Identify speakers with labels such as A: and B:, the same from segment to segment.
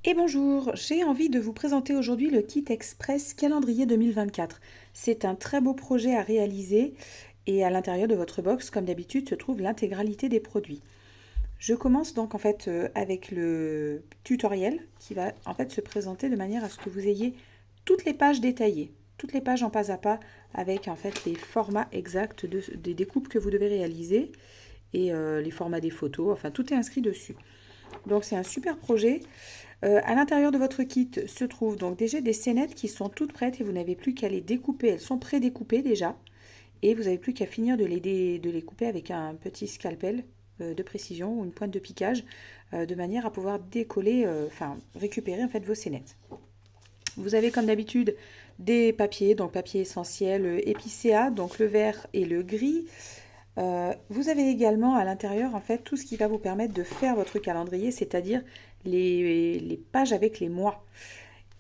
A: Et bonjour, j'ai envie de vous présenter aujourd'hui le kit express calendrier 2024. C'est un très beau projet à réaliser et à l'intérieur de votre box, comme d'habitude, se trouve l'intégralité des produits. Je commence donc avec le tutoriel qui va en fait se présenter de manière à ce que vous ayez toutes les pages détaillées, toutes les pages en pas à pas avec en fait les formats exacts des découpes que vous devez réaliser et les formats des photos, enfin tout est inscrit dessus. Donc c'est un super projet. À l'intérieur de votre kit se trouvent donc déjà des scénettes qui sont toutes prêtes et vous n'avez plus qu'à les découper. Elles sont pré-découpées déjà et vous n'avez plus qu'à finir de les couper avec un petit scalpel de précision ou une pointe de piquage de manière à pouvoir décoller, enfin récupérer en fait vos scénettes. Vous avez comme d'habitude des papiers, donc papier essentiel épicéa, donc le vert et le gris. Vous avez également à l'intérieur en fait tout ce qui va vous permettre de faire votre calendrier, c'est-à-dire les pages avec les mois.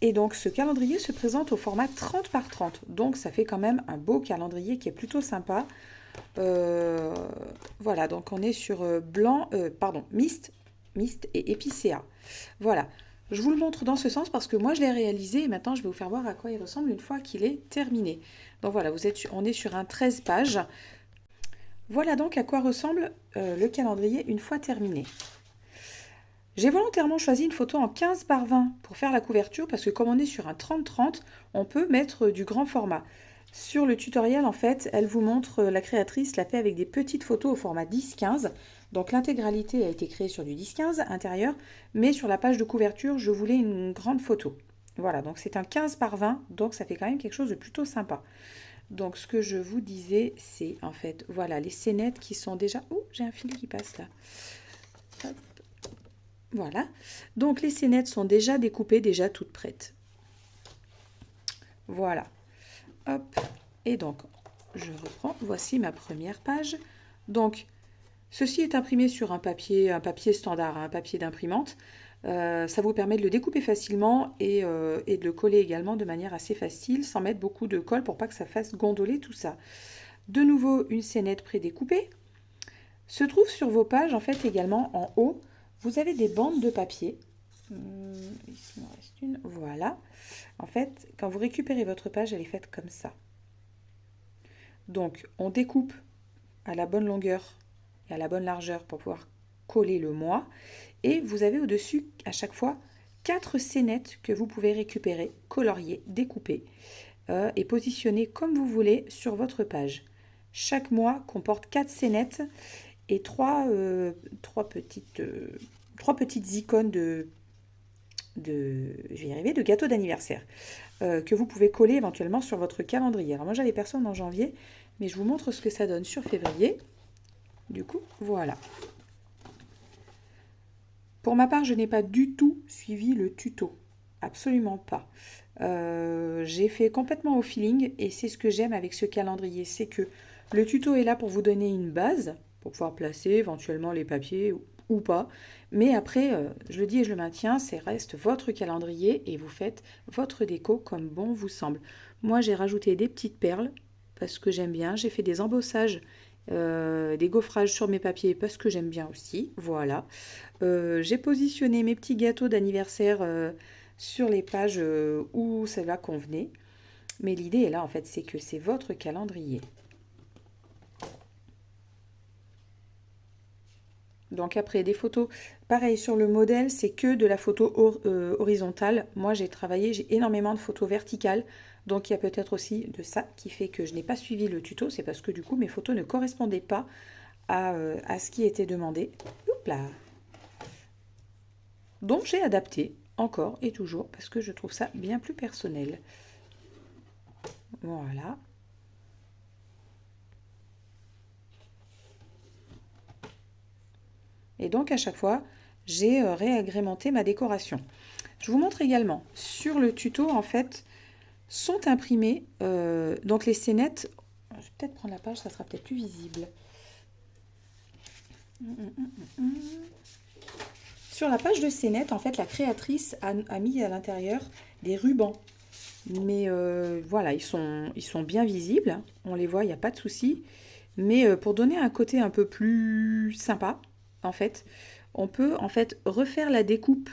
A: Et donc ce calendrier se présente au format 30 par 30. Donc ça fait quand même un beau calendrier qui est plutôt sympa. Euh, voilà, donc on est sur mist et épicéa. Voilà, je vous le montre dans ce sens parce que moi je l'ai réalisé et maintenant je vais vous faire voir à quoi il ressemble une fois qu'il est terminé. Donc voilà, on est sur un 13 pages. Voilà donc à quoi ressemble le calendrier une fois terminé. J'ai volontairement choisi une photo en 15 par 20 pour faire la couverture parce que comme on est sur un 30-30, on peut mettre du grand format. Sur le tutoriel, en fait, elle vous montre, la créatrice l'a fait avec des petites photos au format 10-15. Donc l'intégralité a été créée sur du 10-15 intérieur, mais sur la page de couverture, je voulais une grande photo. Voilà, donc c'est un 15 par 20, donc ça fait quand même quelque chose de plutôt sympa. Donc ce que je vous disais, c'est en fait, voilà, les scénettes qui sont déjà... Oh, j'ai un fil qui passe là. Hop, voilà. Donc les scénettes sont déjà découpées, déjà toutes prêtes. Voilà. Hop. Et donc, je reprends. Voici ma première page. Donc, ceci est imprimé sur un papier standard, un papier d'imprimante. Ça vous permet de le découper facilement et de le coller également de manière assez facile, sans mettre beaucoup de colle pour pas que ça fasse gondoler tout ça. De nouveau, une scénette prédécoupée. Se trouve sur vos pages, en fait, également en haut, vous avez des bandes de papier. Ici, il m'en reste une. Voilà. En fait, quand vous récupérez votre page, elle est faite comme ça. Donc, on découpe à la bonne longueur et à la bonne largeur pour pouvoir coller le mois. Et vous avez au-dessus, à chaque fois, 4 scénettes que vous pouvez récupérer, colorier, découper et positionner comme vous voulez sur votre page. Chaque mois comporte 4 scénettes et 3 petites icônes je vais y arriver, de gâteaux d'anniversaire que vous pouvez coller éventuellement sur votre calendrier. Alors moi j'avais personne en janvier, mais je vous montre ce que ça donne sur février. Du coup, voilà. Pour ma part, je n'ai pas du tout suivi le tuto. Absolument pas. J'ai fait complètement au feeling et c'est ce que j'aime avec ce calendrier. C'est que le tuto est là pour vous donner une base, pour pouvoir placer éventuellement les papiers ou pas. Mais après, je le dis et je le maintiens, c'est reste votre calendrier et vous faites votre déco comme bon vous semble. Moi, j'ai rajouté des petites perles parce que j'aime bien. J'ai fait des embossages, des gaufrages sur mes papiers parce que j'aime bien aussi. Voilà. J'ai positionné mes petits gâteaux d'anniversaire sur les pages où cela convenait. Mais l'idée est là, en fait, c'est que c'est votre calendrier. Donc après, des photos, pareil sur le modèle, c'est que de la photo horizontale. Moi, j'ai énormément de photos verticales. Donc il y a peut-être aussi de ça qui fait que je n'ai pas suivi le tuto. C'est parce que du coup, mes photos ne correspondaient pas à ce qui était demandé. Oups là. Donc j'ai adapté encore et toujours parce que je trouve ça bien plus personnel. Voilà. Et donc à chaque fois, j'ai réagrémenté ma décoration. Je vous montre également sur le tuto en fait sont imprimées donc les scénettes. Je vais peut-être prendre la page, ça sera peut-être plus visible. Sur la page de scénettes, en fait, la créatrice a mis à l'intérieur des rubans. Mais voilà, ils sont bien visibles. On les voit, il n'y a pas de souci. Mais pour donner un côté un peu plus sympa, en fait, on peut en fait refaire la découpe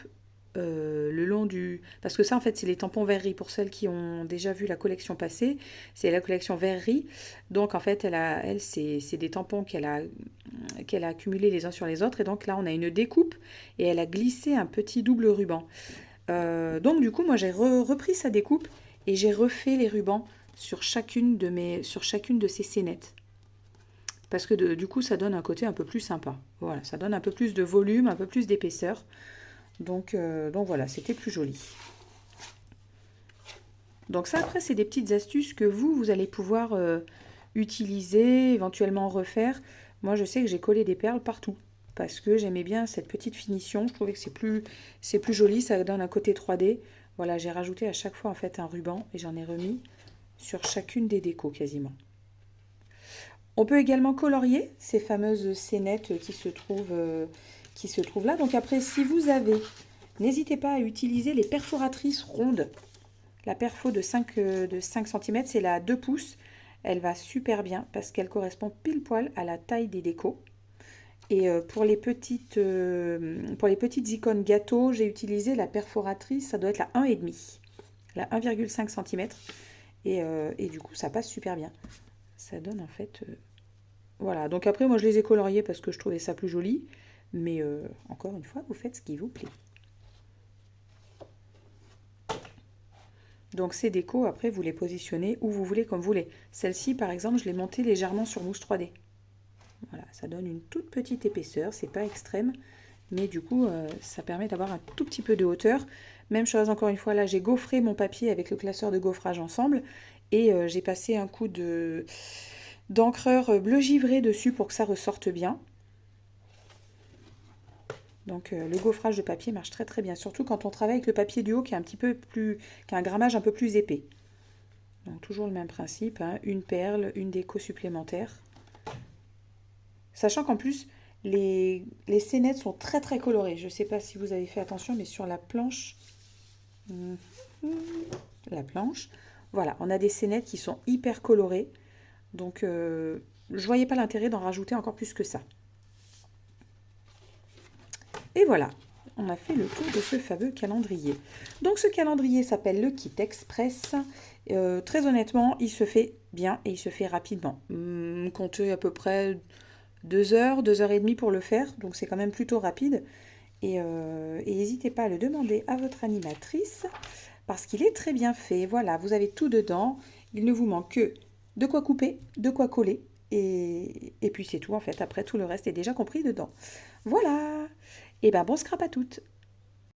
A: le long du... Parce que ça, en fait, c'est les tampons verreries. Pour celles qui ont déjà vu la collection passée, c'est la collection verrerie. Donc, en fait, c'est des tampons qu'elle a accumulés les uns sur les autres. Et donc, là, on a une découpe et elle a glissé un petit double ruban. Donc, du coup, moi, j'ai repris sa découpe et j'ai refait les rubans sur chacune de ces scénettes. Parce que du coup, ça donne un côté un peu plus sympa. Voilà, ça donne un peu plus de volume, un peu plus d'épaisseur. Donc voilà, c'était plus joli. Donc ça, après, c'est des petites astuces que vous allez pouvoir utiliser, éventuellement refaire. Moi, je sais que j'ai collé des perles partout parce que j'aimais bien cette petite finition. Je trouvais que c'est plus joli, ça donne un côté 3D. Voilà, j'ai rajouté à chaque fois en fait un ruban et j'en ai remis sur chacune des décos quasiment. On peut également colorier ces fameuses scénettes qui se trouvent là. Donc après, si vous avez, n'hésitez pas à utiliser les perforatrices rondes. La perfo de 5 cm, c'est la 2 pouces. Elle va super bien parce qu'elle correspond pile poil à la taille des décos. Et pour les petites icônes gâteaux, j'ai utilisé la perforatrice, ça doit être la 1,5. La 1,5 cm. Et du coup, ça passe super bien. Ça donne en fait... voilà, donc après, moi, je les ai coloriés parce que je trouvais ça plus joli. Mais encore une fois, vous faites ce qui vous plaît. Donc ces décos, après, vous les positionnez où vous voulez, comme vous voulez. Celle-ci, par exemple, je l'ai montée légèrement sur mousse 3D. Voilà, ça donne une toute petite épaisseur, c'est pas extrême. Mais du coup, ça permet d'avoir un tout petit peu de hauteur. Même chose, encore une fois, là, j'ai gaufré mon papier avec le classeur de gaufrage ensemble. Et j'ai passé un coup d'encreur bleu givré dessus pour que ça ressorte bien. Donc le gaufrage de papier marche très très bien, surtout quand on travaille avec le papier du haut qui est qui a un grammage un peu plus épais. Donc toujours le même principe, hein, une perle, une déco supplémentaire. Sachant qu'en plus, les scénettes sont très très colorées. Je ne sais pas si vous avez fait attention, mais sur la planche, voilà, on a des scénettes qui sont hyper colorées. Donc je ne voyais pas l'intérêt d'en rajouter encore plus que ça. Et voilà, on a fait le tour de ce fameux calendrier. Donc ce calendrier s'appelle le Kit Express. Très honnêtement, il se fait bien et il se fait rapidement. Comptez à peu près 2 heures, 2 heures et demie pour le faire. Donc c'est quand même plutôt rapide. Et n'hésitez pas à le demander à votre animatrice parce qu'il est très bien fait. Voilà, vous avez tout dedans. Il ne vous manque que de quoi couper, de quoi coller. Et puis c'est tout en fait. Après, tout le reste est déjà compris dedans. Voilà. Et ben bon scrap à toutes.